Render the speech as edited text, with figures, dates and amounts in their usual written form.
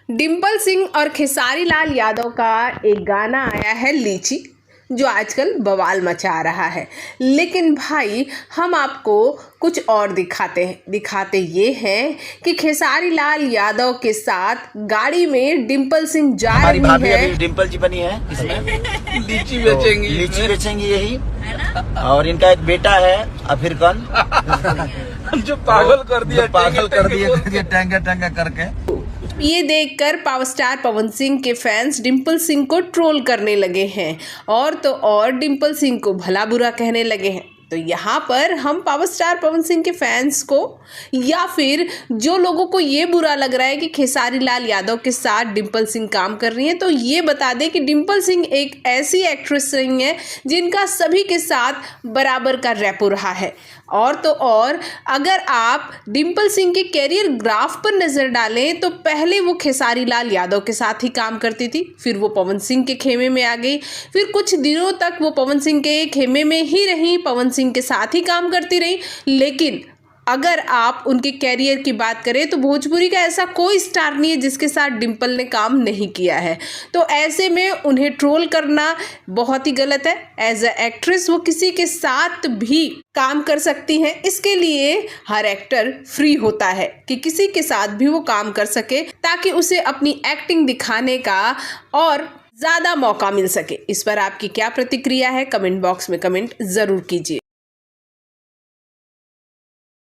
डिम्पल सिंह और खेसारी लाल यादव का एक गाना आया है लीची, जो आजकल बवाल मचा रहा है। लेकिन भाई हम आपको कुछ और दिखाते ये हैं कि खेसारी लाल यादव के साथ गाड़ी में डिम्पल सिंह जा रही है। डिम्पल जी बनी है इसमें लीची बेचेंगी, लीची बेचेंगी यही। और इनका एक बेटा है अफीर खान जो पागल कर दिया टैंगा टैंगा करके। ये देखकर पावर स्टार पवन सिंह के फैंस डिम्पल सिंह को ट्रोल करने लगे हैं और तो और डिम्पल सिंह को भला बुरा कहने लगे हैं। तो यहाँ पर हम पावर स्टार पवन सिंह के फैंस को या फिर जो लोगों को ये बुरा लग रहा है कि खेसारी लाल यादव के साथ डिम्पल सिंह काम कर रही हैं, तो ये बता दें कि डिम्पल सिंह एक ऐसी एक्ट्रेस रही हैं जिनका सभी के साथ बराबर का रैपो रहा है। और तो और अगर आप डिम्पल सिंह के कैरियर ग्राफ पर नज़र डालें तो पहले वो खेसारी लाल यादव के साथ ही काम करती थी, फिर वो पवन सिंह के खेमे में आ गई, फिर कुछ दिनों तक वो पवन सिंह के खेमे में ही रही, पवन सिंह के साथ ही काम करती रही। लेकिन अगर आप उनके कैरियर की बात करें तो भोजपुरी का ऐसा कोई स्टार नहीं है जिसके साथ डिम्पल ने काम नहीं किया है। तो ऐसे में उन्हें ट्रोल करना बहुत ही गलत है। एज अ एक्ट्रेस वो किसी के साथ भी काम कर सकती हैं, इसके लिए हर एक्टर फ्री होता है कि किसी के साथ भी वो काम कर सके ताकि उसे अपनी एक्टिंग दिखाने का और ज़्यादा मौका मिल सके। इस पर आपकी क्या प्रतिक्रिया है, कमेंट बॉक्स में कमेंट ज़रूर कीजिए।